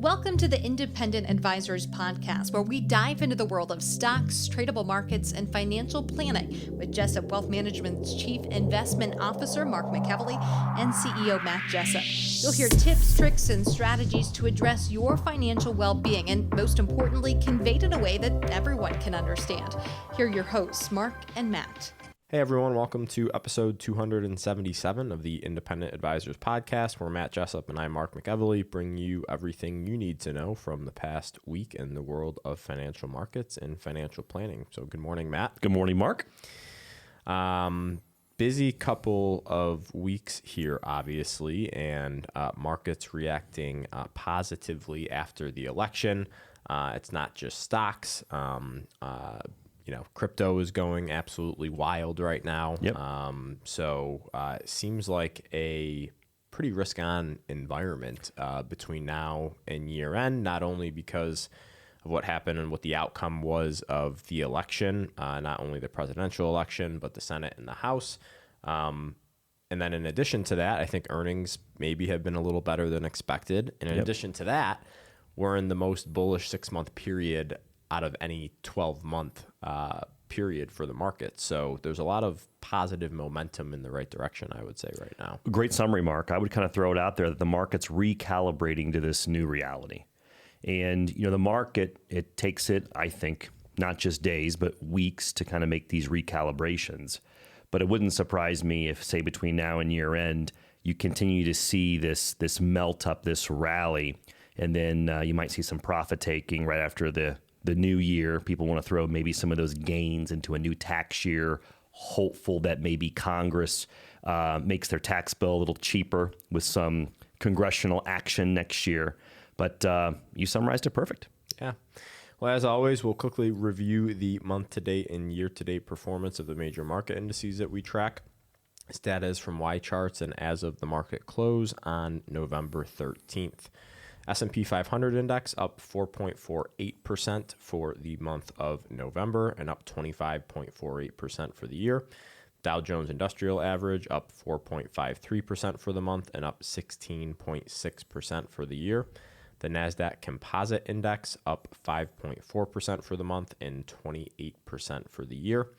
Welcome to the Independent Advisors Podcast, where we dive into the world of stocks, tradable markets, and financial planning with Jessup Wealth Management's Chief Investment Officer, Mark McEvely, and CEO, Matt Jessup. You'll hear tips, tricks, and strategies to address your financial well-being and, most importantly, conveyed in a way that everyone can understand. Here are your hosts, Mark and Matt. Hey everyone, welcome to episode 277 of the Independent Advisors Podcast, where Matt Jessup and I, Mark McEvely, bring you everything you need to know from the past week in the world of financial markets and financial planning. So good morning, Matt. Good morning, Mark. Busy couple of weeks here, obviously, and markets reacting positively after the election. It's not just stocks. Crypto is going absolutely wild right now. Yep. It seems like a pretty risk-on environment between now and year end, not only because of what happened and what the outcome was of the election, not only the presidential election, but the Senate and the House. And then in addition to that, I think earnings maybe have been a little better than expected. And in addition to that, we're in the most bullish 6-month period out of any 12-month period for the market. So there's a lot of positive momentum in the right direction, I would say, right now. Great summary, Mark. I would kind of throw it out there that the market's recalibrating to this new reality. And, the market, it takes it, I think, not just days, but weeks to kind of make these recalibrations. But it wouldn't surprise me if, say, between now and year end, you continue to see this melt up, this rally, and then you might see some profit taking right after the new year. People want to throw maybe some of those gains into a new tax year, hopeful that maybe Congress makes their tax bill a little cheaper with some congressional action next year. But you summarized it perfect. Yeah. Well, as always, we'll quickly review the month-to-date and year-to-date performance of the major market indices that we track. This data is from Y Charts and as of the market close on November 13th. S&P 500 index up 4.48% for the month of November and up 25.48% for the year. Dow Jones Industrial Average up 4.53% for the month and up 16.6% for the year. The NASDAQ Composite Index up 5.4% for the month and 28% for the year.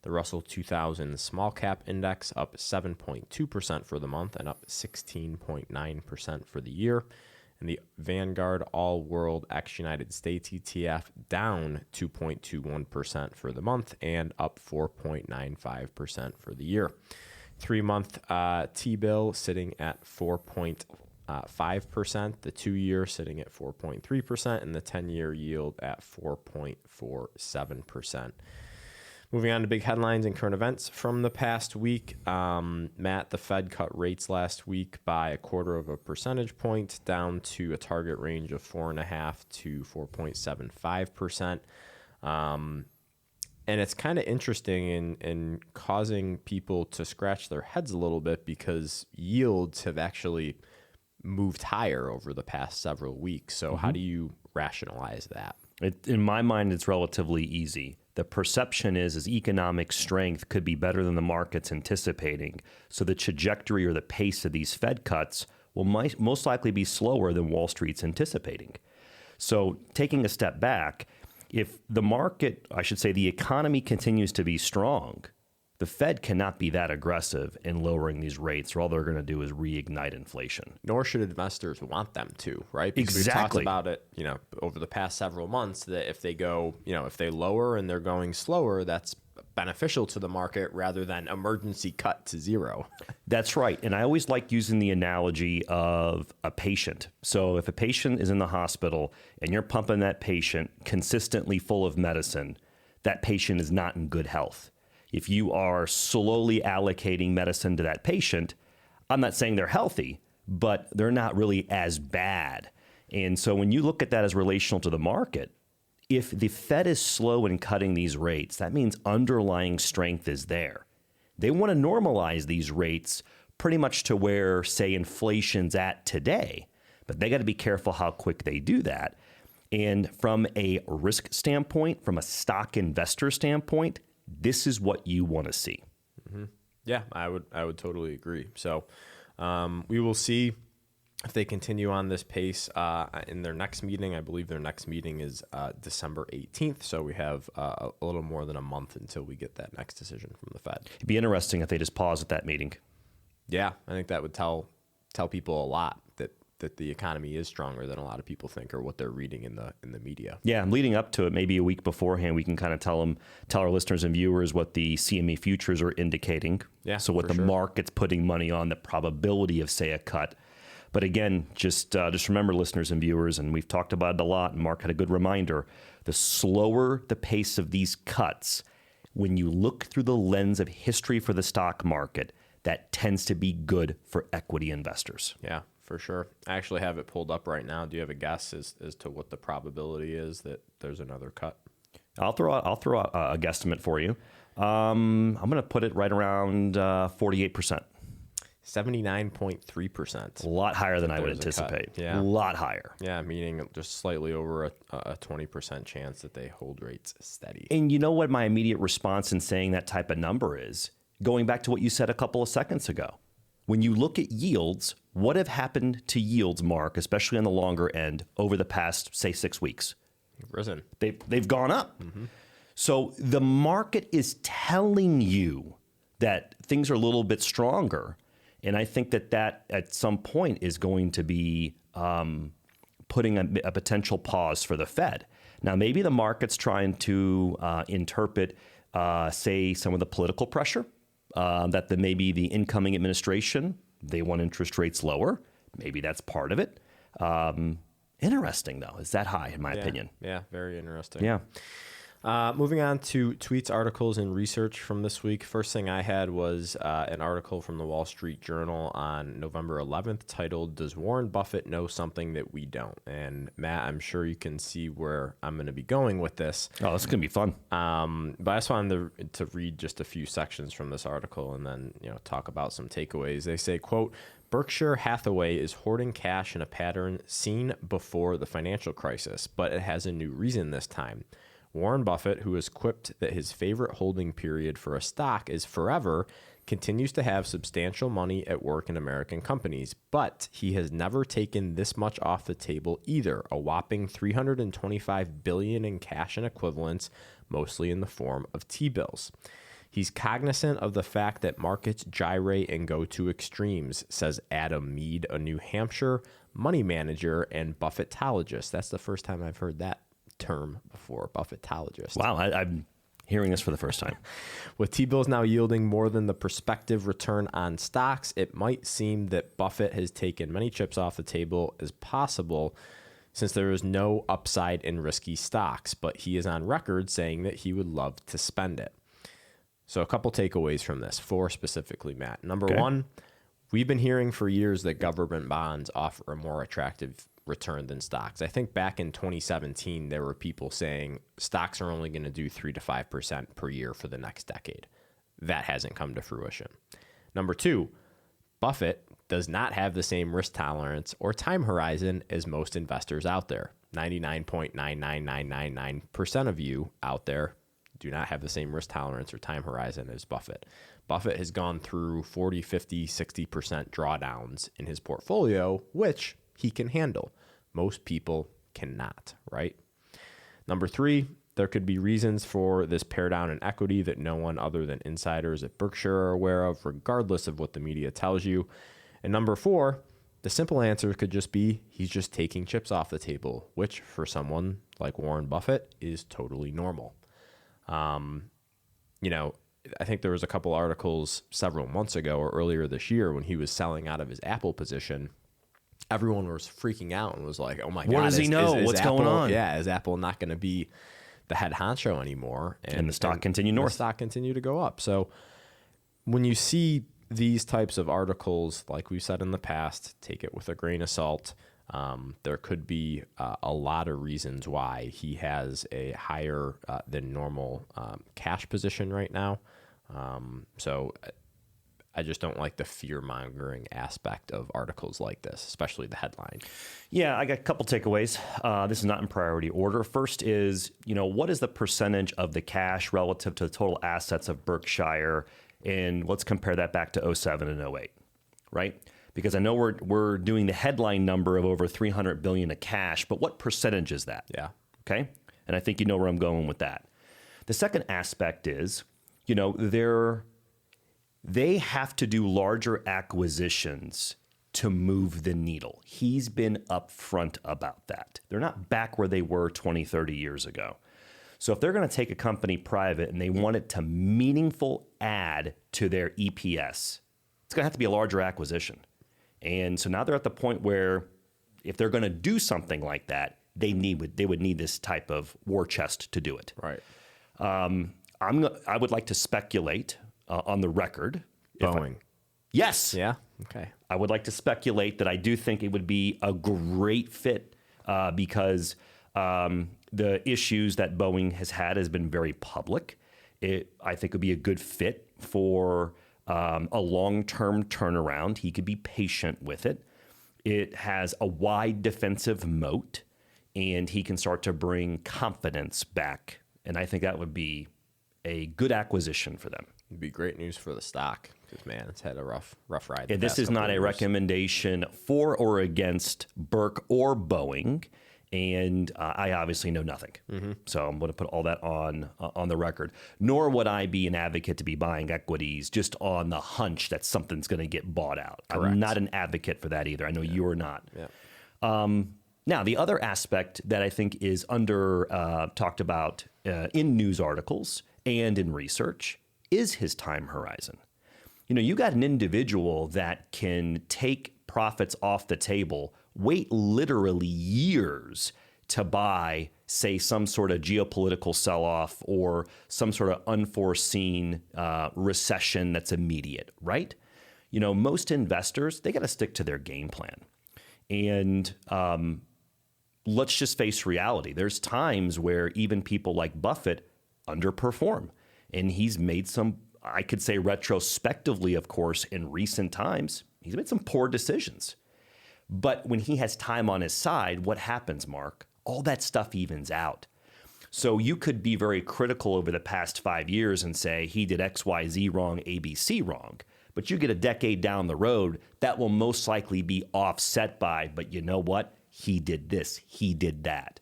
The Russell 2000 Small Cap Index up 7.2% for the month and up 16.9% for the year. And the Vanguard All World X United States ETF down 2.21% for the month and up 4.95% for the year. 3-month T-bill sitting at 4.5%, the 2-year sitting at 4.3%, and the 10-year yield at 4.47%. Moving on to big headlines and current events from the past week. Matt, the Fed cut rates last week by 0.25 percentage point down to a target range of 4.5% to 4.75%. And it's kind of interesting in causing people to scratch their heads a little bit because yields have actually moved higher over the past several weeks. So how do you rationalize that? In my mind, it's relatively easy. The perception is economic strength could be better than the market's anticipating. So the trajectory or the pace of these Fed cuts will most likely be slower than Wall Street's anticipating. So taking a step back, if the market, I should say the economy continues to be strong, the Fed cannot be that aggressive in lowering these rates, or all they're going to do is reignite inflation. Nor should investors want them to, right? Because Exactly. We've talked about it, over the past several months that if they go, if they lower and they're going slower, that's beneficial to the market rather than emergency cut to zero. That's right. And I always like using the analogy of a patient. So if a patient is in the hospital and you're pumping that patient consistently full of medicine, that patient is not in good health. If you are slowly allocating medicine to that patient, I'm not saying they're healthy, but they're not really as bad. And so when you look at that as relational to the market, if the Fed is slow in cutting these rates, that means underlying strength is there. They want to normalize these rates pretty much to where, say, inflation's at today, but they got to be careful how quick they do that. And from a risk standpoint, from a stock investor standpoint, this is what you want to see. Mm-hmm. Yeah, I would totally agree. So we will see if they continue on this pace in their next meeting, I believe their next meeting is December 18th. So we have a little more than a month until we get that next decision from the Fed. It'd be interesting if they just pause at that meeting. Yeah, I think that would tell people a lot that the economy is stronger than a lot of people think, or what they're reading in the media. Yeah, leading up to it, maybe a week beforehand, we can kind of tell our listeners and viewers what the CME futures are indicating. Yeah, so what the market's putting money on, the probability of, say, a cut. But again, just remember, listeners and viewers, and we've talked about it a lot, and Mark had a good reminder, the slower the pace of these cuts, when you look through the lens of history for the stock market, that tends to be good for equity investors. Yeah, for sure. I actually have it pulled up right now. Do you have a guess as to what the probability is that there's another cut? I'll throw out a guesstimate for you. I'm going to put it right around 48%. 79.3%. A lot higher than I would anticipate. Yeah. A lot higher. Yeah, meaning just slightly over a 20% chance that they hold rates steady. And you know what my immediate response in saying that type of number is? Going back to what you said a couple of seconds ago. When you look at yields, what have happened to yields, Mark, especially on the longer end, over the past, say, 6 weeks? Risen. They've gone up. Mm-hmm. So the market is telling you that things are a little bit stronger. And I think that at some point is going to be putting a potential pause for the Fed. Now, maybe the market's trying to interpret, say, some of the political pressure, that maybe the incoming administration, they want interest rates lower. Maybe that's part of it. Interesting, though. It's that high, in my opinion. Yeah, very interesting. Yeah. Moving on to tweets, articles, and research from this week. First thing I had was an article from the Wall Street Journal on November 11th titled, "Does Warren Buffett Know Something That We Don't?" And Matt, I'm sure you can see where I'm going to be going with this. Oh, it's going to be fun. But I just wanted to read just a few sections from this article and then talk about some takeaways. They say, quote, "Berkshire Hathaway is hoarding cash in a pattern seen before the financial crisis, but it has a new reason this time. Warren Buffett, who has quipped that his favorite holding period for a stock is forever, continues to have substantial money at work in American companies, but he has never taken this much off the table either, a whopping $325 billion in cash and equivalents, mostly in the form of T-bills. He's cognizant of the fact that markets gyrate and go to extremes," says Adam Mead, a New Hampshire money manager and Buffettologist. That's the first time I've heard that term before, Buffettologist. Wow, I'm hearing this for the first time. "With T-bills now yielding more than the prospective return on stocks, it might seem that Buffett has taken many chips off the table as possible since there is no upside in risky stocks, but he is on record saying that he would love to spend it." So a couple takeaways from this, 4 specifically, Matt. Number one, we've been hearing for years that government bonds offer a more attractive return than stocks. I think back in 2017, there were people saying stocks are only going to do 3 to 5% per year for the next decade. That hasn't come to fruition. Number 2, Buffett does not have the same risk tolerance or time horizon as most investors out there. 99.99999% of you out there do not have the same risk tolerance or time horizon as Buffett. Buffett has gone through 40, 50, 60% drawdowns in his portfolio, which he can handle. Most people cannot, right? Number 3, there could be reasons for this pair down in equity that no one other than insiders at Berkshire are aware of, regardless of what the media tells you. And number 4, the simple answer could just be he's just taking chips off the table, which for someone like Warren Buffett is totally normal. I think there was a couple articles several months ago or earlier this year when he was selling out of his Apple position. Everyone was freaking out and was like, "Oh my God, what does he know? What's Apple, going on?" Yeah, is Apple not going to be the head honcho anymore?" And the stock continued north. The stock continued to go up. So when you see these types of articles, like we've said in the past, take it with a grain of salt. There could be a lot of reasons why he has a higher than normal cash position right now. So I just don't like the fear-mongering aspect of articles like this, especially the headline. Yeah, I got a couple takeaways. This is not in priority order. First is, what is the percentage of the cash relative to the total assets of Berkshire? And let's compare that back to 07 and 08, right? Because I know we're doing the headline number of over $300 billion of cash, but what percentage is that? Yeah. Okay. And I think you know where I'm going with that. The second aspect is, they have to do larger acquisitions to move the needle. He's been upfront about that. They're not back where they were 20, 30 years ago. So if they're going to take a company private and they want it to meaningful add to their EPS, it's going to have to be a larger acquisition. And so now they're at the point where if they're going to do something like that, they would need this type of war chest to do it. Right. I would like to speculate on the record. Boeing. Yes. Yeah. Okay. I would like to speculate that I do think it would be a great fit because the issues that Boeing has been very public. I think it would be a good fit for a long-term turnaround. He could be patient with it. It has a wide defensive moat, and he can start to bring confidence back. And I think that would be a good acquisition for them. It'd be great news for the stock because, man, it's had a rough ride. Yeah, this is not a recommendation for or against Burke or Boeing. And I obviously know nothing. So I'm going to put all that on the record. Nor would I be an advocate to be buying equities just on the hunch that something's going to get bought out. Correct. I'm not an advocate for that either. I know you are not. Yeah. Now, the other aspect that I think is talked about in news articles and in research is his time horizon. You got an individual that can take profits off the table, wait literally years to buy, say, some sort of geopolitical sell-off or some sort of unforeseen recession that's immediate, right? Most investors, they got to stick to their game plan. And let's just face reality. There's times where even people like Buffett underperform. And he's made some, I could say retrospectively, of course, in recent times, he's made some poor decisions. But when he has time on his side, what happens, Mark? All that stuff evens out. So you could be very critical over the past 5 years and say he did X, Y, Z wrong, ABC wrong. But you get a decade down the road, that will most likely be offset by, but you know what? He did this, he did that.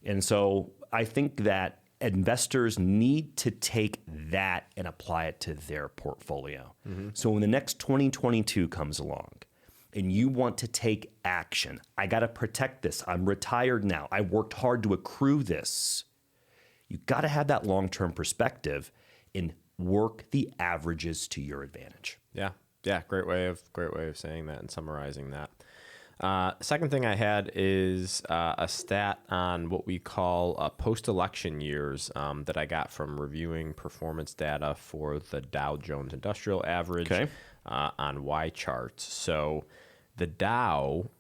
And so I think that investors need to take that and apply it to their portfolio. So when the next 2022 comes along and you want to take action, I got to protect this. I'm retired now. I worked hard to accrue this. You got to have that long-term perspective and work the averages to your advantage. Yeah. Great way of saying that and summarizing that. Second thing I had is a stat on what we call post-election years that I got from reviewing performance data for the Dow Jones Industrial Average on Y charts. So the Dow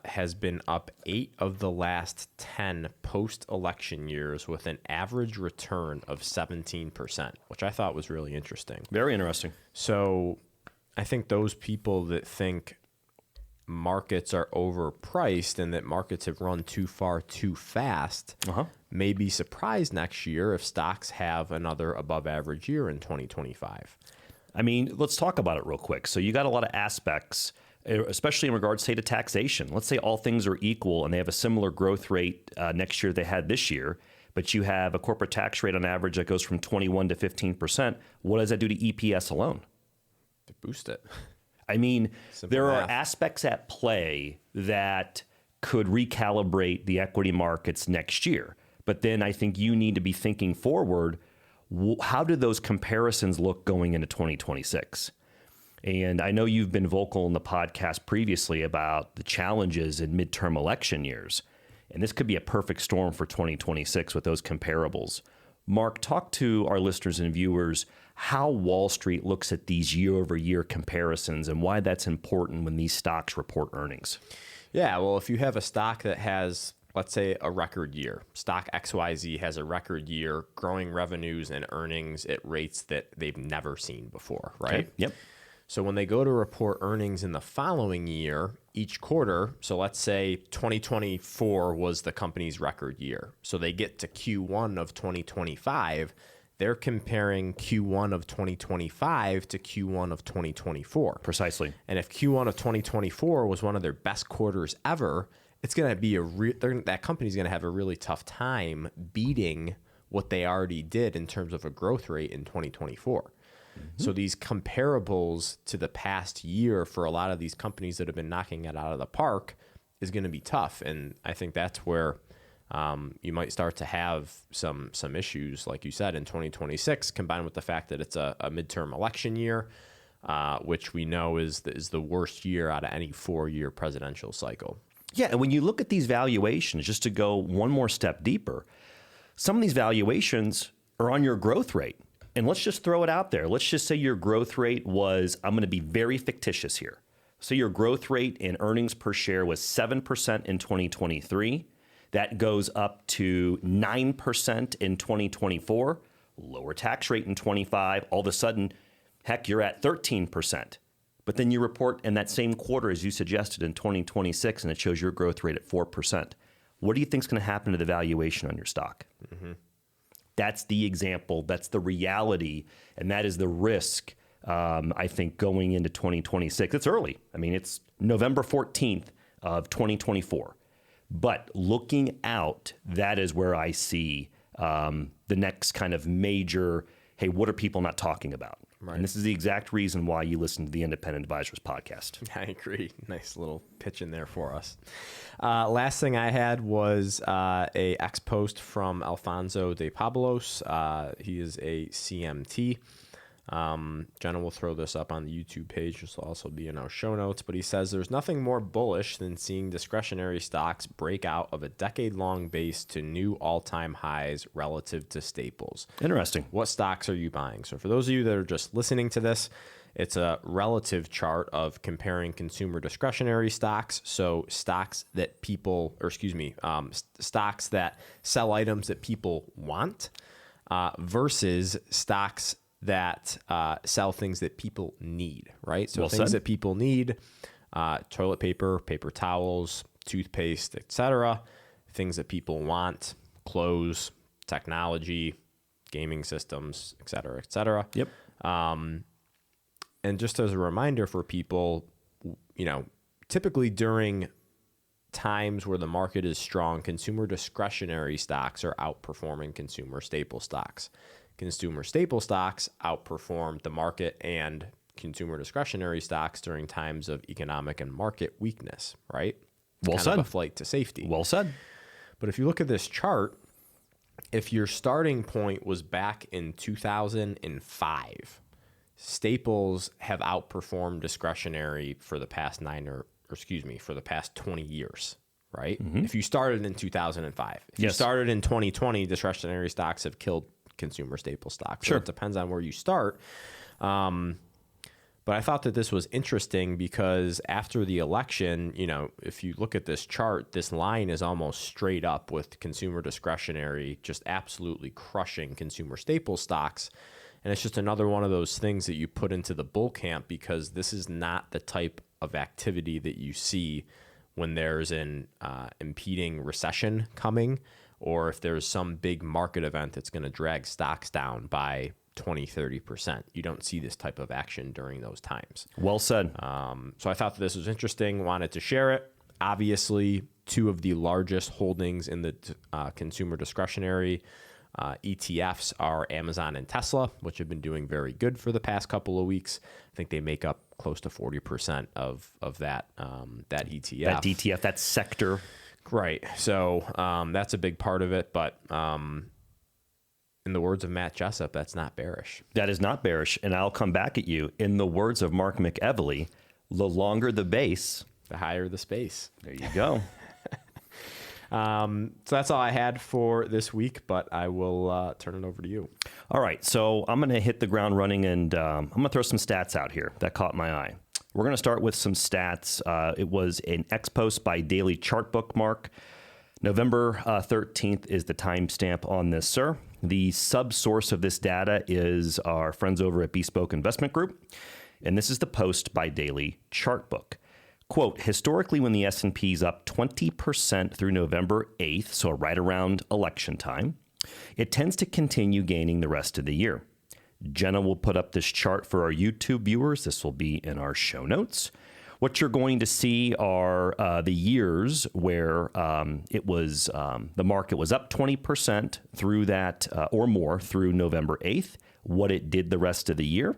has been up 8 of the last 10 post-election years with an average return of 17%, which I thought was really interesting. Very interesting. So I think those people that think markets are overpriced and that markets have run too far too fast may be surprised next year if stocks have another above average year in 2025. I mean, let's talk about it real quick. So you got a lot of aspects, especially in regards, say, to taxation. Let's say all things are equal and they have a similar growth rate next year they had this year, but you have a corporate tax rate on average that goes from 21 to 15%. What does that do to EPS alone? To boost it. I mean, Simple there math. are aspects at play that could recalibrate the equity markets next year. But then I think you need to be thinking forward, how do those comparisons look going into 2026? And I know you've been vocal in the podcast previously about the challenges in midterm election years. And this could be a perfect storm for 2026 with those comparables. Mark, talk to our listeners and viewers how Wall Street looks at these year-over-year comparisons and why that's important when these stocks report earnings. Yeah, well, if you have a stock that has, let's say, a record year, stock XYZ has a record year, growing revenues and earnings at rates that they've never seen before, right? Okay. Yep. So when they go to report earnings in the following year, each quarter, so let's say 2024 was the company's record year. So they get to Q1 of 2025, they're comparing Q1 of 2025 to Q1 of 2024. Precisely. And if Q1 of 2024 was one of their best quarters ever, it's going to be that company's going to have a really tough time beating what they already did in terms of a growth rate in 2024. So these comparables to the past year for a lot of these companies that have been knocking it out of the park is going to be tough. And I think that's where you might start to have some issues, like you said, in 2026, combined with the fact that it's a midterm election year, which we know is the worst year out of any 4-year presidential cycle. Yeah, and when you look at these valuations, just to go one more step deeper, some of these valuations are on your growth rate. And let's just throw it out there. Let's just say your growth rate was, I'm going to be very fictitious here. So your growth rate in earnings per share was 7% in 2023. That goes up to 9% in 2024. Lower tax rate in 25. All of a sudden, heck, you're at 13%. But then you report in that same quarter, as you suggested, in 2026, and it shows your growth rate at 4%. What do you think is going to happen to the valuation on your stock? Mm-hmm. That's the example. That's the reality. And that is the risk, I think, going into 2026. It's early. I mean, it's November 14th of 2024. But looking out, that is where I see the next kind of major, hey, what are people not talking about? Right. And this is the exact reason why you listen to the Independent Advisors podcast. I agree. Nice little pitch in there for us. Last thing I had was a ex post from Alfonso de Pablos. He is a CMT. Jenna will throw this up on the YouTube page. This will also be in our show notes. But he says there's nothing more bullish than seeing discretionary stocks break out of a decade-long base to new all-time highs relative to staples. Interesting. What stocks are you buying? So for those of you that are just listening to this, it's a relative chart of comparing consumer discretionary stocks. So stocks that stocks that sell items that people want versus stocks that sell things that people need, right? So things that people need, toilet paper, paper towels, toothpaste, etc. Things that people want, clothes, technology, gaming systems, etc., etc. Yep. And just as a reminder for people, typically during times where the market is strong, consumer discretionary stocks are outperforming consumer staple stocks. Consumer staple stocks outperform the market and consumer discretionary stocks during times of economic and market weakness, right? Well said. Kind of a flight to safety. Well said. But if you look at this chart, if your starting point was back in 2005, staples have outperformed discretionary for the past for the past 20 years, right? Mm-hmm. If you started in 2005, if you started in 2020, discretionary stocks have killed consumer staple stocks. Sure. So it depends on where you start. But I thought that this was interesting because after the election, if you look at this chart, this line is almost straight up with consumer discretionary just absolutely crushing consumer staple stocks. And it's just another one of those things that you put into the bull camp because this is not the type of activity that you see when there's an impeding recession coming, or if there's some big market event that's going to drag stocks down by 20-30%. You don't see this type of action during those times. Well said. So I thought that this was interesting, wanted to share it. Obviously, two of the largest holdings in the consumer discretionary ETFs are Amazon and Tesla, which have been doing very good for the past couple of weeks. I think they make up close to 40% of that ETF. That ETF, that sector. Right. So that's a big part of it. But in the words of Matt Jessup, that's not bearish. That is not bearish. And I'll come back at you. In the words of Mark McEvely, the longer the base, the higher the space. There you go. So that's all I had for this week, but I will turn it over to you. All right. So I'm going to hit the ground running, and I'm going to throw some stats out here that caught my eye. We're going to start with some stats. It was an ex-post by Daily Chart Bookmark. November 13th is the timestamp on this, sir. The sub-source of this data is our friends over at Bespoke Investment Group, and this is the post by Daily Chartbook. Quote, historically, when the S&P is up 20% through November 8th, so right around election time, it tends to continue gaining the rest of the year. Jenna will put up this chart for our YouTube viewers. This will be in our show notes. What you're going to see are the years where the market was up 20% through that or more through November 8th, what it did the rest of the year,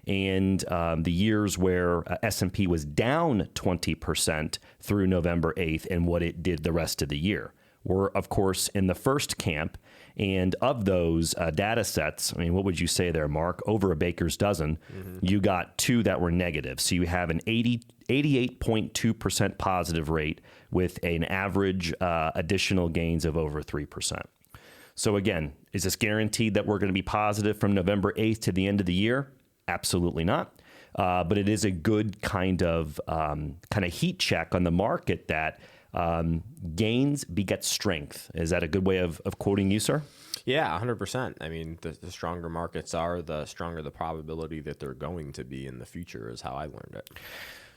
and the years where S&P was down 20% through November 8th and what it did the rest of the year. We're, of course, in the first camp. And of those data sets, I mean, what would you say there, Mark? Over a baker's dozen, you got 2 that were negative. So you have an 88.2% positive rate with an average additional gains of over 3%. So again, is this guaranteed that we're going to be positive from November 8th to the end of the year? Absolutely not. But it is a good kind of heat check on the market that gains beget strength. Is that a good way of quoting you, sir? Yeah, 100%. I mean, the stronger markets are, the stronger the probability that they're going to be in the future is how I learned it.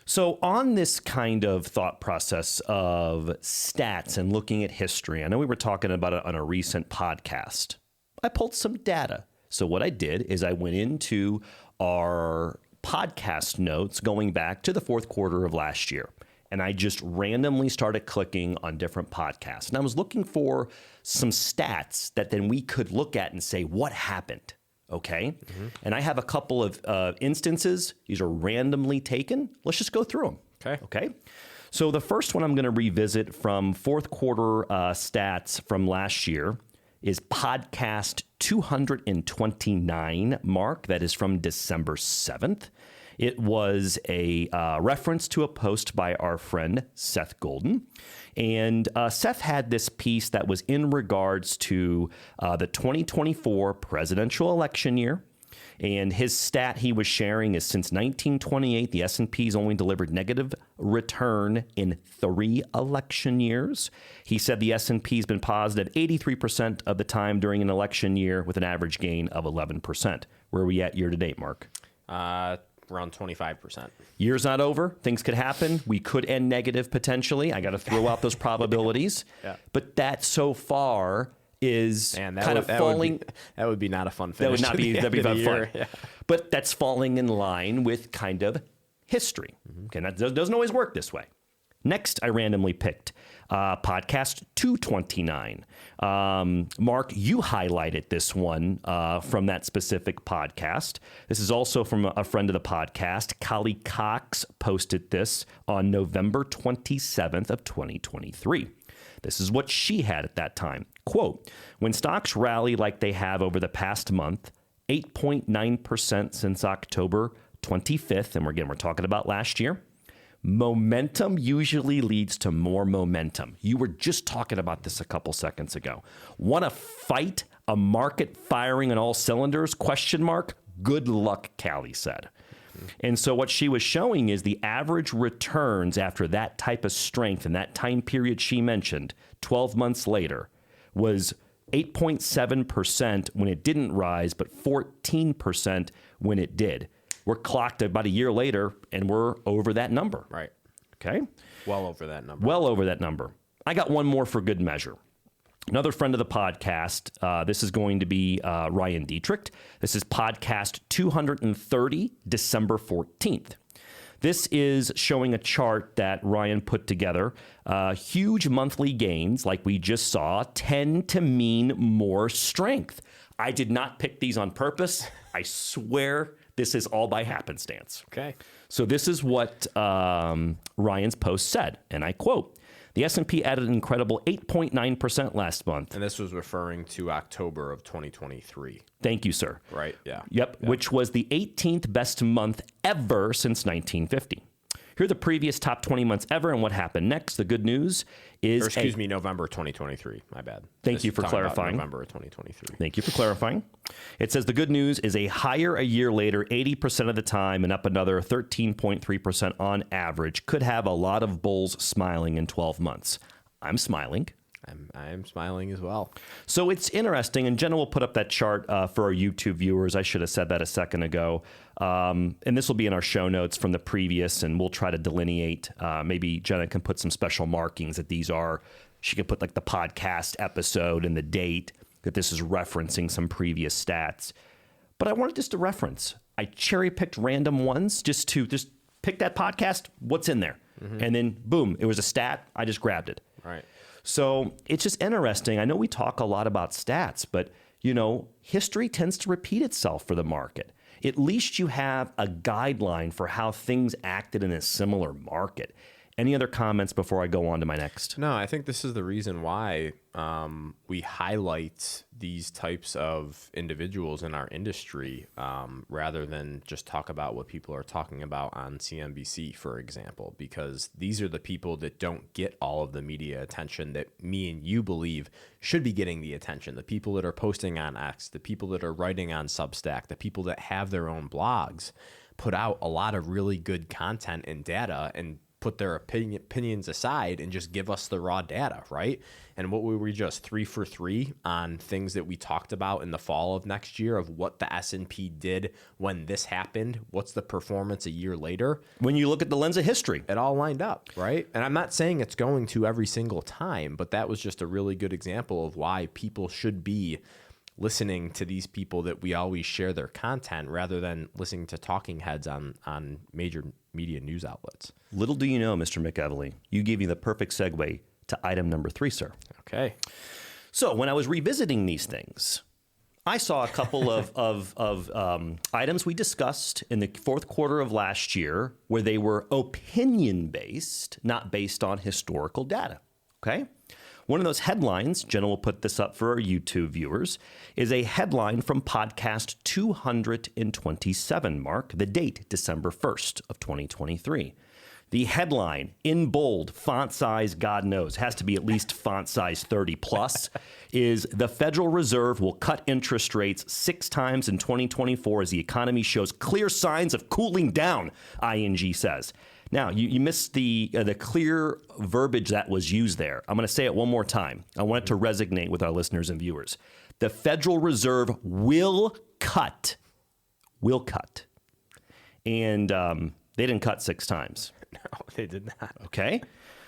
So on this kind of thought process of stats and looking at history, I know we were talking about it on a recent podcast. I pulled some data. So what I did is I went into our podcast notes going back to the fourth quarter of last year. And I just randomly started clicking on different podcasts. And I was looking for some stats that then we could look at and say, what happened? Okay. And I have a couple of instances. These are randomly taken. Let's just go through them. Okay. So the first one I'm going to revisit from fourth quarter stats from last year is podcast 229, Mark. That is from December 7th. It was a reference to a post by our friend Seth Golden. And Seth had this piece that was in regards to the 2024 presidential election year. And his stat he was sharing is since 1928, the S&P's only delivered negative return in 3 election years. He said the S&P's been positive 83% of the time during an election year with an average gain of 11%. Where are we at year to date, Mark? Around 25%. Year's not over. Things could happen. We could end negative potentially. I got to throw out those probabilities. Yeah. But that so far is falling. That would be not a fun finish. That would not be. That'd be fun. Yeah. But that's falling in line with kind of history. Okay, that doesn't always work this way. Next, I randomly picked podcast 229. Mark, you highlighted this one from that specific podcast. This is also from a friend of the podcast. Callie Cox posted this on November 27th of 2023. This is what she had at that time. Quote, when stocks rally like they have over the past month, 8.9% since October 25th, and we're talking about last year, momentum usually leads to more momentum. You were just talking about this a couple seconds ago. Want to fight a market firing on all cylinders? Question mark. Good luck, Callie said. And so what she was showing is the average returns after that type of strength and that time period she mentioned, 12 months later, was 8.7% when it didn't rise, but 14% when it did. We're clocked about a year later, and we're over that number. Right. Okay? Well over that number. Well over that number. I got one more for good measure. Another friend of the podcast, this is going to be Ryan Dietrich. This is podcast 230, December 14th. This is showing a chart that Ryan put together. Huge monthly gains, like we just saw, tend to mean more strength. I did not pick these on purpose. I swear this is all by happenstance. Okay. So this is what Ryan's post said, and I quote, the S&P added an incredible 8.9% last month. And this was referring to October of 2023. Thank you, sir. Right, yeah. Yep, which was the 18th best month ever since 1950. Here are the previous top 20 months ever and what happened next. The good news is... November 2023. My bad. Thank you for clarifying. November 2023. Thank you for clarifying. It says the good news is a higher a year later, 80% of the time, and up another 13.3% on average. Could have a lot of bulls smiling in 12 months. I'm smiling. I'm smiling as well. So it's interesting, and Jenna will put up that chart for our YouTube viewers. I should have said that a second ago. And this will be in our show notes from the previous, and we'll try to delineate. Maybe Jenna can put some special markings that these are. She can put like the podcast episode and the date. that this is referencing some previous stats, but I wanted just to reference. I cherry-picked random ones just to pick that podcast, what's in there. And then, boom, it was a stat. I just grabbed it. Right. So it's just interesting. I know we talk a lot about stats, but, history tends to repeat itself for the market. At least you have a guideline for how things acted in a similar market. Any other comments before I go on to my next? No, I think this is the reason why we highlight these types of individuals in our industry rather than just talk about what people are talking about on CNBC, for example, because these are the people that don't get all of the media attention that me and you believe should be getting the attention. The people that are posting on X, the people that are writing on Substack, the people that have their own blogs put out a lot of really good content and data and put their opinions aside and just give us the raw data, right? And what were we just 3 for 3 on things that we talked about in the fall of next year of what the S&P did when this happened? What's the performance a year later? When you look at the lens of history. It all lined up, right? And I'm not saying it's going to every single time, but that was just a really good example of why people should be listening to these people that we always share their content rather than listening to talking heads on major media news outlets. Little do you know, Mr. McEvely, you gave me the perfect segue to item number 3, sir. Okay. So when I was revisiting these things, I saw a couple of items we discussed in the fourth quarter of last year where they were opinion-based, not based on historical data, okay? One of those headlines, Jenna will put this up for our YouTube viewers, is a headline from podcast 227, Mark, the date, December 1st of 2023. The headline, in bold, font size, God knows, has to be at least font size 30 plus, is the Federal Reserve will cut interest rates 6 times in 2024 as the economy shows clear signs of cooling down, ING says. Now, you missed the clear verbiage that was used there. I'm going to say it one more time. I want it to resonate with our listeners and viewers. The Federal Reserve will cut. Will cut. And they didn't cut 6 times. No, they did not. Okay?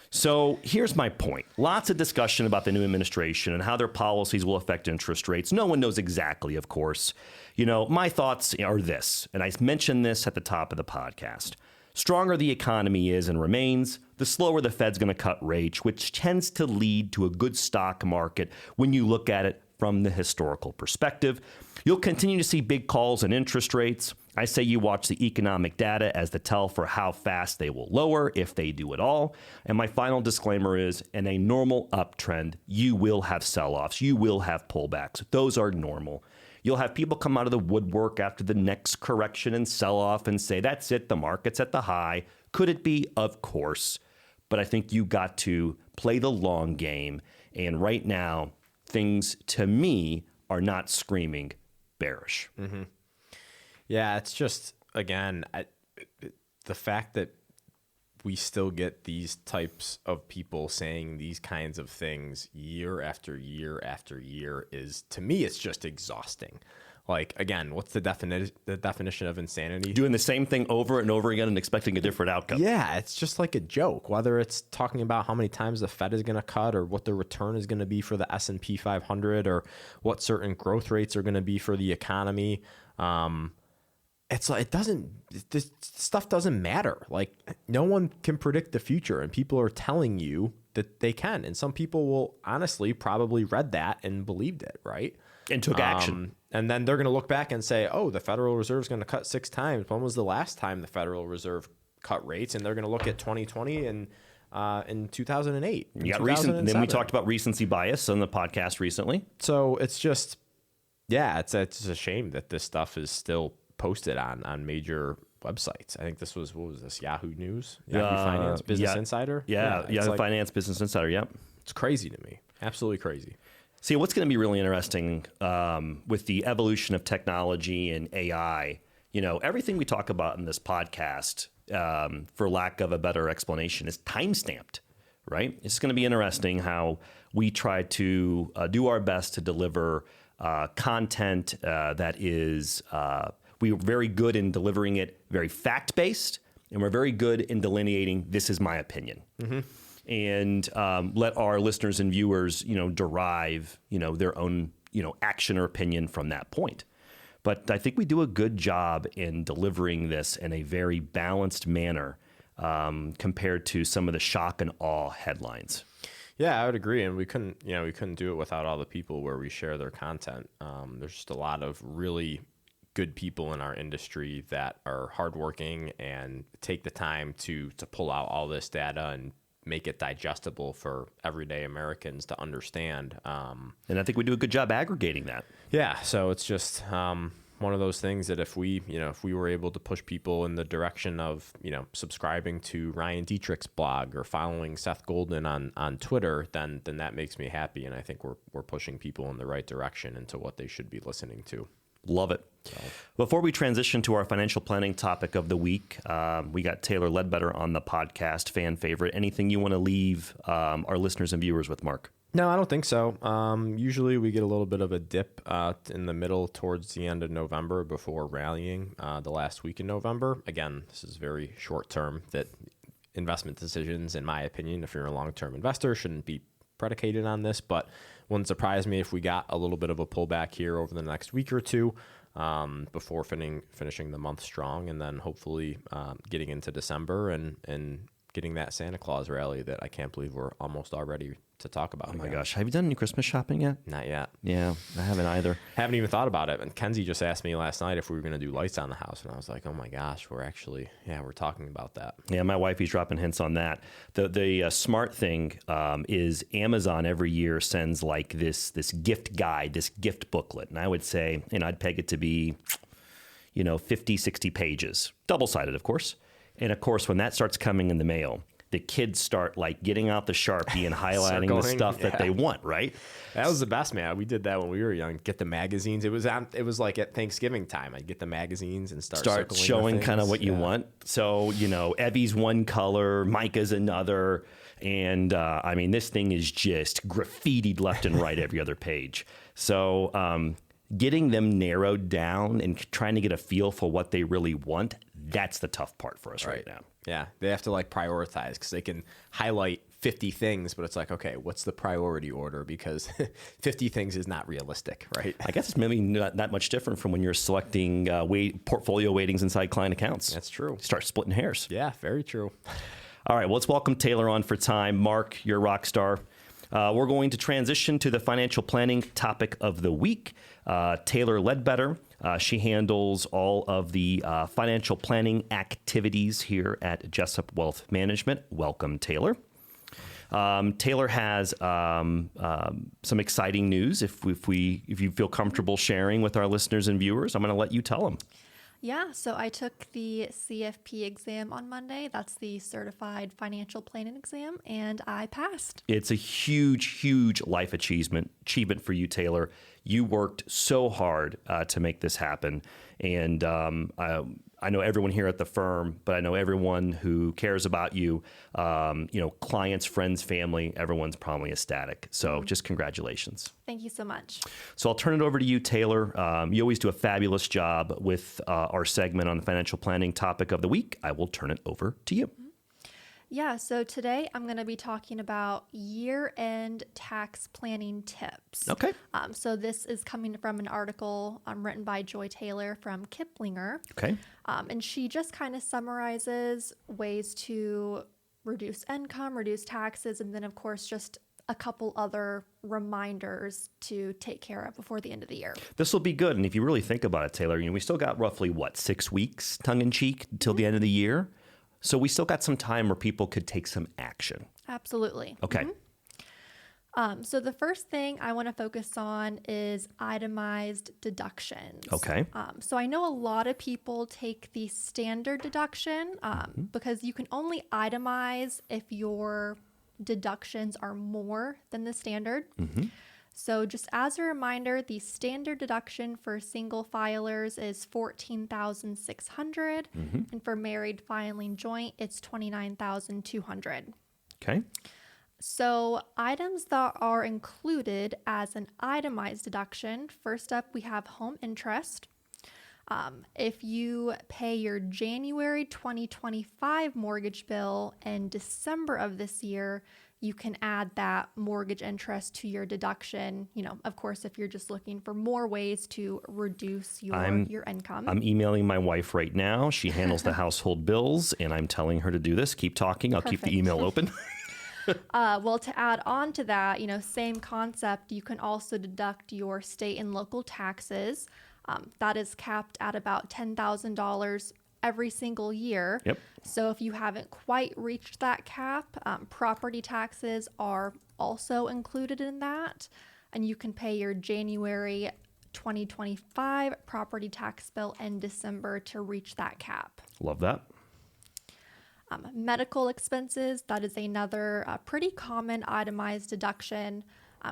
So here's my point. Lots of discussion about the new administration and how their policies will affect interest rates. No one knows exactly, of course. My thoughts are this, and I mentioned this at the top of the podcast. Stronger the economy is and remains, the slower the Fed's going to cut rates, which tends to lead to a good stock market when you look at it from the historical perspective. You'll continue to see big calls on interest rates. I say you watch the economic data as the tell for how fast they will lower, if they do at all. And my final disclaimer is, in a normal uptrend, you will have sell-offs. You will have pullbacks. Those are normal. You'll have people come out of the woodwork after the next correction and sell off and say, that's it, the market's at the high. Could it be? Of course. But I think you got to play the long game. And right now, things to me are not screaming bearish. Mm-hmm. Yeah, it's just, again, the fact that we still get these types of people saying these kinds of things year after year after year is, to me, it's just exhausting. Like, again, what's the definition of insanity? Doing the same thing over and over again and expecting a different outcome. Yeah, it's just like a joke, whether it's talking about how many times the Fed is going to cut or what the return is going to be for the S&P 500 or what certain growth rates are going to be for the economy. It's like, this stuff doesn't matter. Like, no one can predict the future, and people are telling you that they can. And some people will honestly probably read that and believed it, right? And took action. And then they're going to look back and say, oh, the Federal Reserve is going to cut 6 times. When was the last time the Federal Reserve cut rates? And they're going to look at 2020 and in 2008. You got recent. Then we talked about recency bias on the podcast recently. So it's just, yeah, it's a shame that this stuff is still posted on major websites. I think this was, what was this, Yahoo News? Yahoo Finance, Business Insider? Yeah, Yahoo Finance, Business Insider, yep. It's crazy to me. Absolutely crazy. See, what's going to be really interesting with the evolution of technology and AI, everything we talk about in this podcast, for lack of a better explanation, is time-stamped, right? It's going to be interesting how we try to do our best to deliver content that is... we're very good in delivering it very fact-based, and we're very good in delineating, this is my opinion. Mm-hmm. And let our listeners and viewers, derive, their own action or opinion from that point. But I think we do a good job in delivering this in a very balanced manner compared to some of the shock and awe headlines. Yeah, I would agree, and we couldn't do it without all the people where we share their content. There's just a lot of really good people in our industry that are hardworking and take the time to pull out all this data and make it digestible for everyday Americans to understand. And I think we do a good job aggregating that. Yeah, so it's just one of those things that if we were able to push people in the direction of, subscribing to Ryan Dietrich's blog or following Seth Golden on Twitter, then that makes me happy. And I think we're pushing people in the right direction into what they should be listening to. Love it. So. Before we transition to our financial planning topic of the week, we got Taylor Ledbetter on the podcast, fan favorite. Anything you want to leave our listeners and viewers with, Mark? No, I don't think so. Usually we get a little bit of a dip in the middle towards the end of November before rallying the last week in November. Again, this is very short term, that investment decisions, in my opinion, if you're a long-term investor, shouldn't be predicated on this, but wouldn't surprise me if we got a little bit of a pullback here over the next week or two before finishing the month strong, and then hopefully getting into December and getting that Santa Claus rally that I can't believe we're almost all ready to talk about. Oh my gosh. Have you done any Christmas shopping yet? Not yet. Yeah, I haven't either. Haven't even thought about it. And Kenzie just asked me last night if we were going to do lights on the house. And I was like, oh my gosh, we're talking about that. Yeah, my wife is dropping hints on that. The smart thing is Amazon every year sends like this gift guide, this gift booklet. And I would say, I'd peg it to be, 50, 60 pages, double-sided, of course. And of course, when that starts coming in the mail, the kids start like getting out the Sharpie and highlighting the stuff that they want, right? That was the best, man. We did that when we were young. Get the magazines. It was like at Thanksgiving time. I'd get the magazines and start showing kind of what you want. So, Evie's one color, Micah's another. And this thing is just graffitied left and right every other page. So getting them narrowed down and trying to get a feel for what they really want, that's the tough part for us right now. Yeah, they have to like prioritize because they can highlight 50 things, but it's like, okay, what's the priority order? Because 50 things is not realistic, right? I guess it's maybe not that much different from when you're selecting portfolio weightings inside client accounts. That's true. Start splitting hairs. Yeah, very true. All right, well, let's welcome Taylor on for time. Mark, you're a rock star. We're going to transition to the financial planning topic of the week. Taylor Ledbetter. She handles all of the financial planning activities here at Jessup Wealth Management. Welcome, Taylor. Taylor has some exciting news. If you feel comfortable sharing with our listeners and viewers, I'm going to let you tell them. Yeah, so I took the CFP exam on Monday. That's the Certified Financial Planning Exam, and I passed. It's a huge, huge life achievement for you, Taylor. You worked so hard to make this happen, and I know everyone here at the firm, but I know everyone who cares about you, clients, friends, family, everyone's probably ecstatic. So just congratulations. Thank you so much. So I'll turn it over to you, Taylor. You always do a fabulous job with our segment on the financial planning topic of the week. I will turn it over to you. Yeah, so today I'm going to be talking about year-end tax planning tips. Okay. So this is coming from an article written by Joy Taylor from Kiplinger. Okay. And she just kind of summarizes ways to reduce income, reduce taxes, and then, of course, just a couple other reminders to take care of before the end of the year. This will be good. And if you really think about it, Taylor, we still got roughly, 6 weeks, tongue-in-cheek, until the end of the year? So we still got some time where people could take some action. Absolutely. Okay. Mm-hmm. So the first thing I want to focus on is itemized deductions. Okay. So I know a lot of people take the standard deduction because you can only itemize if your deductions are more than the standard. Mm-hmm. So just as a reminder, the standard deduction for single filers is $14,600, and for married filing joint, it's $29,200. Okay. So items that are included as an itemized deduction, first up, we have home interest. If you pay your January 2025 mortgage bill in December of this year, you can add that mortgage interest to your deduction. Of course, if you're just looking for more ways to reduce your income. I'm emailing my wife right now. She handles the household bills, and I'm telling her to do this. Keep talking. I'll keep the email open. Well, to add on to that, same concept, you can also deduct your state and local taxes. That is capped at about $10,000 every single year. Yep. So if you haven't quite reached that cap, property taxes are also included in that. And you can pay your January 2025 property tax bill in December to reach that cap. Love that. Medical expenses, that is another pretty common itemized deduction.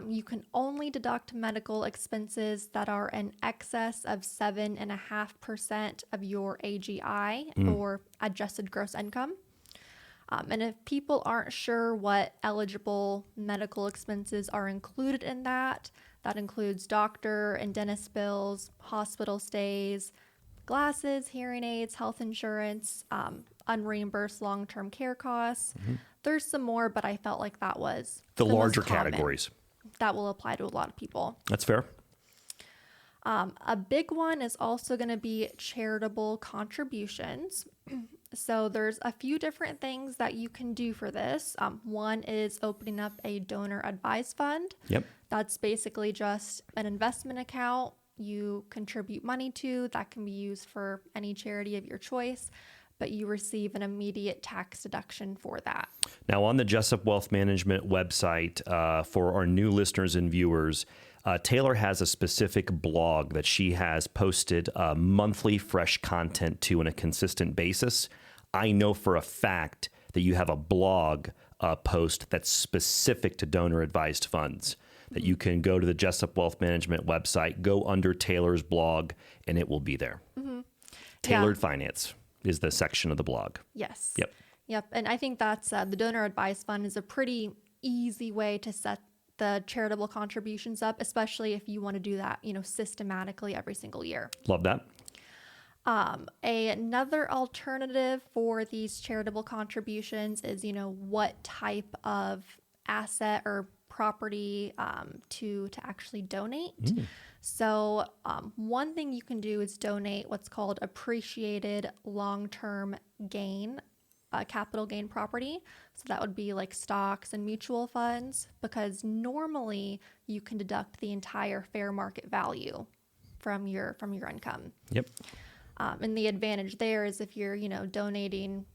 You can only deduct medical expenses that are in excess of 7.5% of your AGI or adjusted gross income. And if people aren't sure what eligible medical expenses are included in that, that includes doctor and dentist bills, hospital stays, glasses, hearing aids, health insurance, unreimbursed long-term care costs. There's some more, but I felt like that was The most larger common. categories. That will apply to a lot of people. That's fair. A big one is also going to be charitable contributions. So there's a few different things that you can do for this. One is opening up a donor advised fund. Yep. That's basically just an investment account you contribute money to that can be used for any charity of your choice, but you receive an immediate tax deduction for that. Now, on the Jessup Wealth Management website, for our new listeners and viewers, Taylor has a specific blog that she has posted monthly fresh content to on a consistent basis. I know for a fact that you have a blog post that's specific to donor advised funds, that you can go to the Jessup Wealth Management website, go under Taylor's blog, and it will be there. Tailored Finance is the section of the blog. Yes. Yep. And I think that's the donor advised fund is a pretty easy way to set the charitable contributions up, especially if you want to do that, systematically every single year. Love that. Another alternative for these charitable contributions is, what type of asset or property to actually donate. So one thing you can do is donate what's called appreciated long-term gain, capital gain property. So that would be like stocks and mutual funds, because normally you can deduct the entire fair market value from your income. Yep. And the advantage there is if you're, donating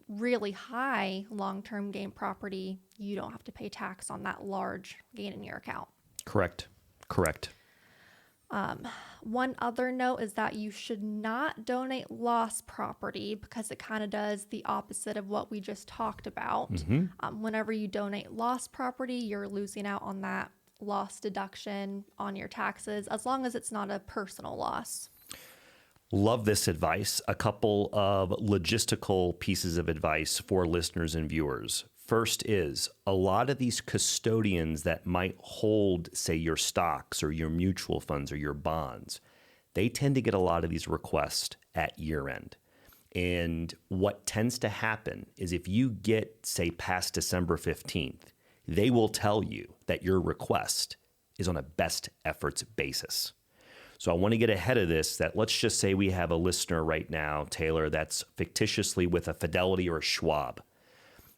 really high long-term gain property, you don't have to pay tax on that large gain in your account. Correct. One other note is that you should not donate lost property, because it kind of does the opposite of what we just talked about. Whenever you donate lost property, you're losing out on that loss deduction on your taxes, as long as it's not a personal loss. Love this advice. A couple of logistical pieces of advice for listeners and viewers. First is, a lot of these custodians that might hold, say, your stocks or your mutual funds or your bonds, they tend to get a lot of these requests at year end. And what tends to happen is if you get, say, past December 15th, they will tell you that your request is on a best efforts basis. So I want to get ahead of this, that let's just say we have a listener right now, Taylor, that's fictitiously with a Fidelity or a Schwab.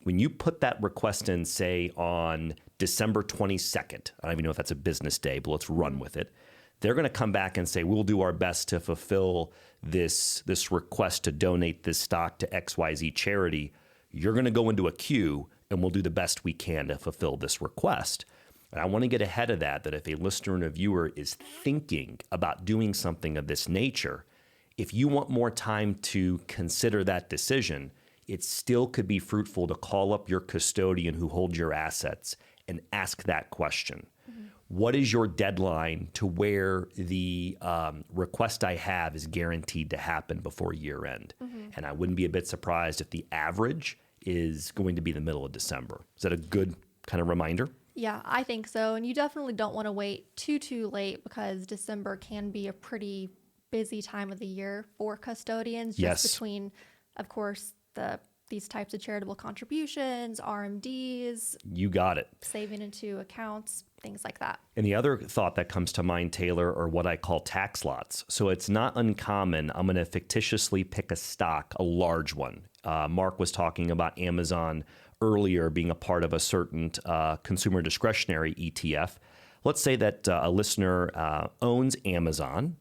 When you put that request in, say, on December 22nd, I don't even know if that's a business day, but let's run with it. They're going to come back and say, we'll do our best to fulfill this request to donate this stock to XYZ charity. You're going to go into a queue, and we'll do the best we can to fulfill this request. And I want to get ahead of that if a listener and a viewer is thinking about doing something of this nature, if you want more time to consider that decision, it still could be fruitful to call up your custodian who holds your assets and ask that question. What is your deadline to where the request I have is guaranteed to happen before year end? And I wouldn't be a bit surprised if the average is going to be the middle of December. Is that a good kind of reminder? Yeah, I think so. And you definitely don't want to wait too late, because December can be a pretty busy time of the year for custodians, just between, of course, the these types of charitable contributions, RMDs, You got it. saving into accounts, things like that. And the other thought that comes to mind, Taylor, are what I call tax lots. So it's not uncommon. I'm going to fictitiously pick a stock, a large one. Mark was talking about Amazon earlier being a part of a certain consumer discretionary ETF. Let's say that a listener owns Amazon,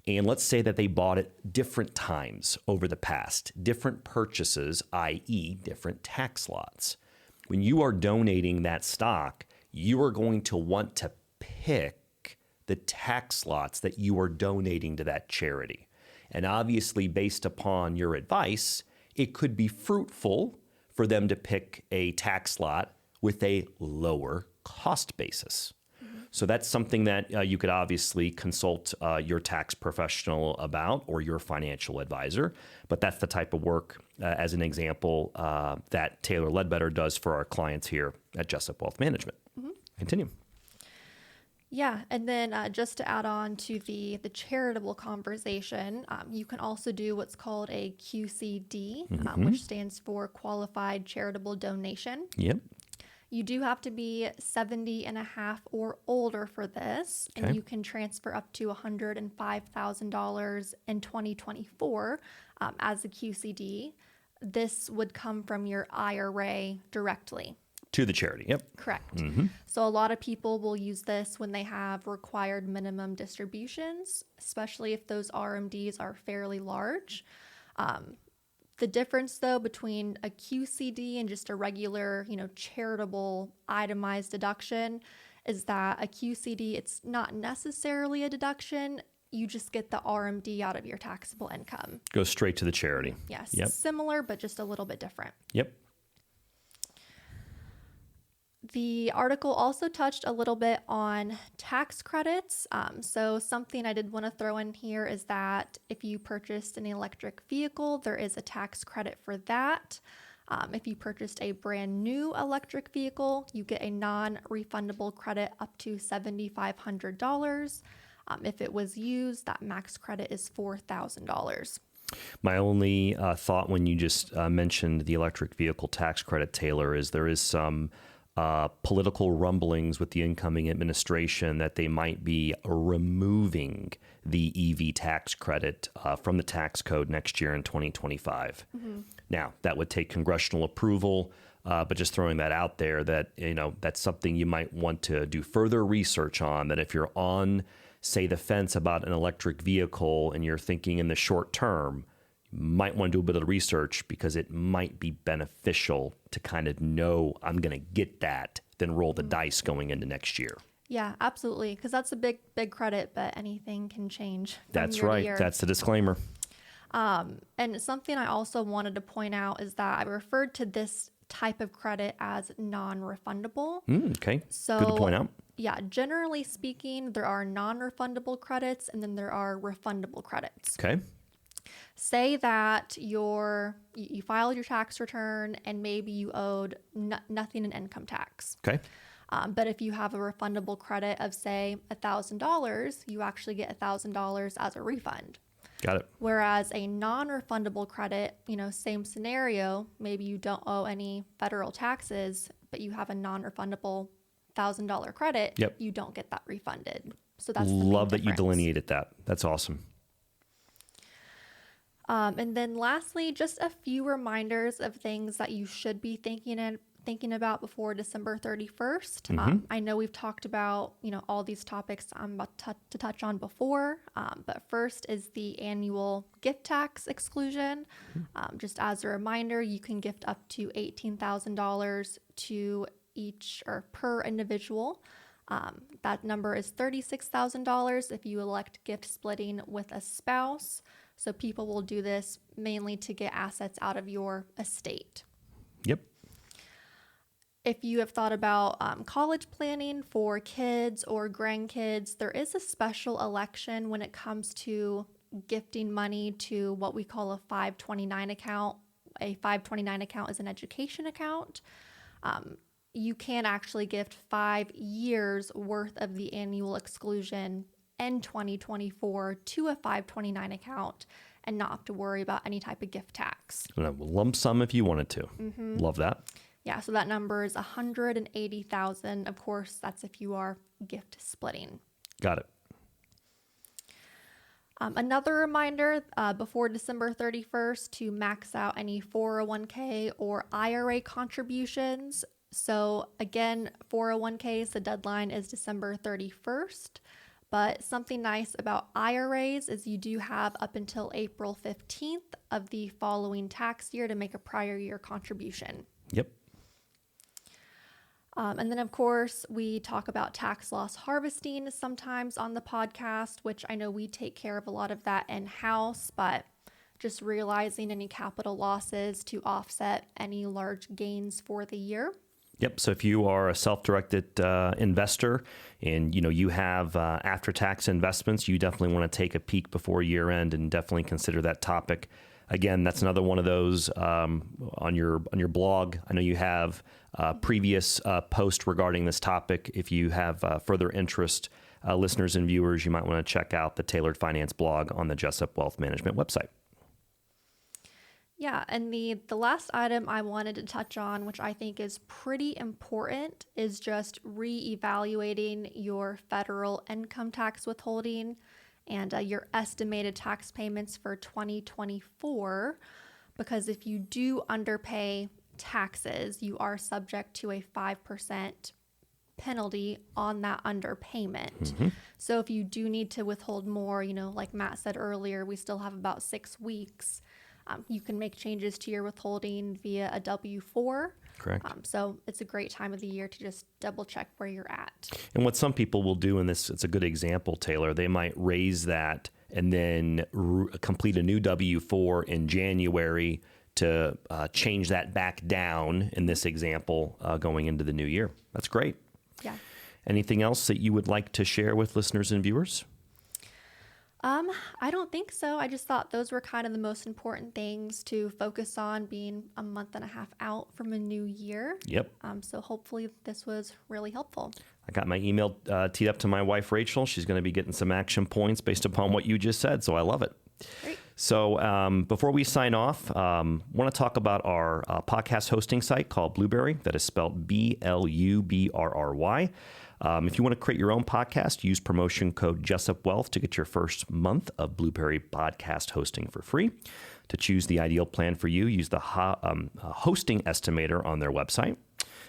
and let's say that they bought it different times over the past, different purchases, i.e., different tax lots. When you are donating that stock, you are going to want to pick the tax lots that you are donating to that charity. And obviously, based upon your advice, it could be fruitful for them to pick a tax lot with a lower cost basis. So that's something that you could obviously consult your tax professional about or your financial advisor. But that's the type of work, as an example, that Taylor Ledbetter does for our clients here at Jessup Wealth Management. Continue. Yeah, and then just to add on to the charitable conversation, you can also do what's called a QCD, which stands for Qualified Charitable Donation. Yep. You do have to be 70 and a half or older for this, Okay. and you can transfer up to $105,000 in 2024 as a QCD. This would come from your IRA directly. To the charity. Yep. Correct. So a lot of people will use this when they have required minimum distributions, especially if those RMDs are fairly large. The difference, though, between a QCD and just a regular, charitable itemized deduction is that a QCD, it's not necessarily a deduction. You just get the RMD out of your taxable income. Go straight to the charity. Yes. Yep. Similar, but just a little bit different. Yep. The article also touched a little bit on tax credits. So something I did want to throw in here is that if you purchased an electric vehicle, there is a tax credit for that. If you purchased a brand new electric vehicle, you get a non-refundable credit up to $7,500. If it was used, that max credit is $4,000. My only thought when you just mentioned the electric vehicle tax credit, Taylor, is there is some political rumblings with the incoming administration that they might be removing the EV tax credit from the tax code next year in 2025. Now, that would take congressional approval, but just throwing that out there that, that's something you might want to do further research on, that if you're on, say, the fence about an electric vehicle and you're thinking in the short term, might want to do a bit of research because it might be beneficial to kind of know I'm going to get that, then roll the dice going into next year. Yeah, absolutely. Because that's a big credit, but anything can change. That's right. That's the disclaimer. And something I also wanted to point out is that I referred to this type of credit as non-refundable. Okay. So, good to point out. Yeah, generally speaking, there are non-refundable credits and then there are refundable credits. Okay. Say that you filed your tax return and maybe you owed nothing in income tax. Okay. But if you have a refundable credit of, say, $1,000, you actually get $1,000 as a refund. Got it. Whereas a non-refundable credit, same scenario, maybe you don't owe any federal taxes, but you have a non-refundable $1,000 credit, Yep. you don't get that refunded. So that's the Love main that you difference. delineated that. That's awesome. And then lastly, just a few reminders of things that you should be thinking about before December 31st. I know we've talked about, all these topics I'm about to touch on before, but first is the annual gift tax exclusion. Just as a reminder, you can gift up to $18,000 to each or per individual. That number is $36,000 if you elect gift splitting with a spouse. So people will do this mainly to get assets out of your estate. Yep. If you have thought about college planning for kids or grandkids, there is a special election when it comes to gifting money to what we call a 529 account. A 529 account is an education account. You can actually gift 5 years worth of the annual exclusion in 2024 to a 529 account, and not have to worry about any type of gift tax. And a lump sum if you wanted to. Love that. Yeah, so that number is $180,000. Of course, that's if you are gift splitting. Got it. Another reminder before December 31st to max out any 401k or IRA contributions. So again, 401ks, the deadline is December 31st. But something nice about IRAs is you do have up until April 15th of the following tax year to make a prior year contribution. Yep. And then, of course, we talk about tax loss harvesting sometimes on the podcast, which I know we take care of a lot of that in-house, but just realizing any capital losses to offset any large gains for the year. Yep. So if you are a self-directed investor and you have after-tax investments, you definitely want to take a peek before year end and definitely consider that topic. Again, that's another one of those on your blog. I know you have previous post regarding this topic. If you have further interest, listeners and viewers, you might want to check out the Tailored Finance blog on the Jessup Wealth Management website. Yeah, and the last item I wanted to touch on, which I think is pretty important, is just reevaluating your federal income tax withholding and your estimated tax payments for 2024, because if you do underpay taxes, you are subject to a 5% penalty on that underpayment. So if you do need to withhold more, like Matt said earlier, we still have about 6 weeks. You can make changes to your withholding via a W-4. Correct. So it's a great time of the year to just double check where you're at. And what some people will do in this, it's a good example, Taylor, they might raise that and then complete a new W-4 in January to change that back down in this example going into the new year. That's great. Yeah. Anything else that you would like to share with listeners and viewers? I don't think so. I just thought those were kind of the most important things to focus on, being a month and a half out from a new year. Yep. So hopefully this was really helpful. I got my email teed up to my wife, Rachel. She's going to be getting some action points based upon what you just said, so I love it. Great. So before we sign off, want to talk about our podcast hosting site called Blueberry. That is spelled BLUBRRY. If you want to create your own podcast, use promotion code JessupWealth to get your first month of Blueberry podcast hosting for free. To choose the ideal plan for you, use the hosting estimator on their website.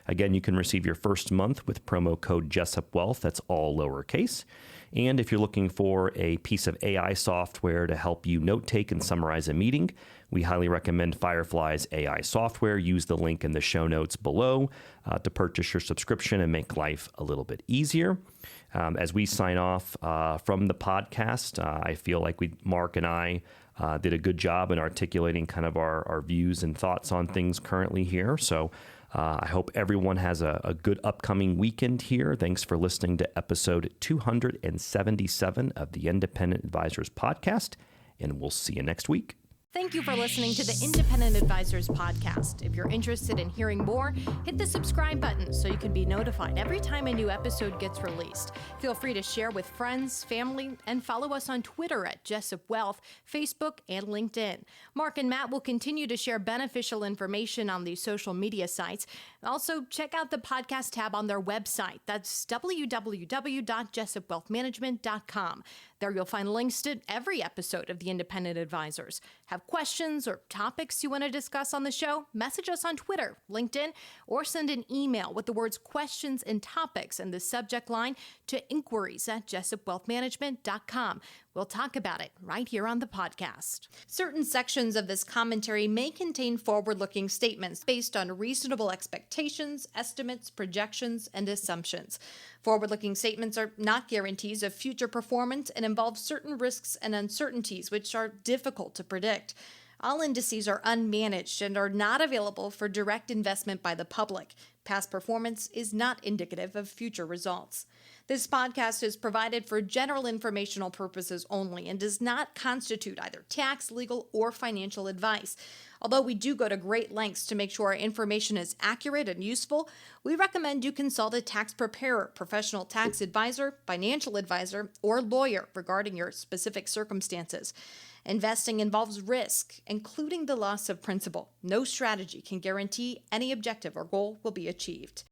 Again, you can receive your first month with promo code JessupWealth. That's all lowercase. And if you're looking for a piece of AI software to help you note take and summarize a meeting, we highly recommend Firefly's AI software. Use the link in the show notes below to purchase your subscription and make life a little bit easier. As we sign off from the podcast, I feel like Mark and I did a good job in articulating kind of our views and thoughts on things currently here. So I hope everyone has a good upcoming weekend here. Thanks for listening to episode 277 of the Independent Advisors Podcast, and we'll see you next week. Thank you for listening to the Independent Advisors Podcast. If you're interested in hearing more, hit the subscribe button so you can be notified every time a new episode gets released. Feel free to share with friends, family, and follow us on Twitter at Jessup Wealth, Facebook, and LinkedIn. Mark and Matt will continue to share beneficial information on these social media sites. Also, check out the podcast tab on their website. That's www.jessupwealthmanagement.com. There you'll find links to every episode of the Independent Advisors. Have questions or topics you want to discuss on the show? Message us on Twitter, LinkedIn, or send an email with the words questions and topics in the subject line to inquiries@jessupwealthmanagement.com. We'll talk about it right here on the podcast. Certain sections of this commentary may contain forward-looking statements based on reasonable expectations, estimates, projections, and assumptions. Forward-looking statements are not guarantees of future performance and involve certain risks and uncertainties which are difficult to predict. All indices are unmanaged and are not available for direct investment by the public. Past performance is not indicative of future results. This podcast is provided for general informational purposes only and does not constitute either tax, legal, or financial advice. Although we do go to great lengths to make sure our information is accurate and useful, we recommend you consult a tax preparer, professional tax advisor, financial advisor, or lawyer regarding your specific circumstances. Investing involves risk, including the loss of principal. No strategy can guarantee any objective or goal will be achieved.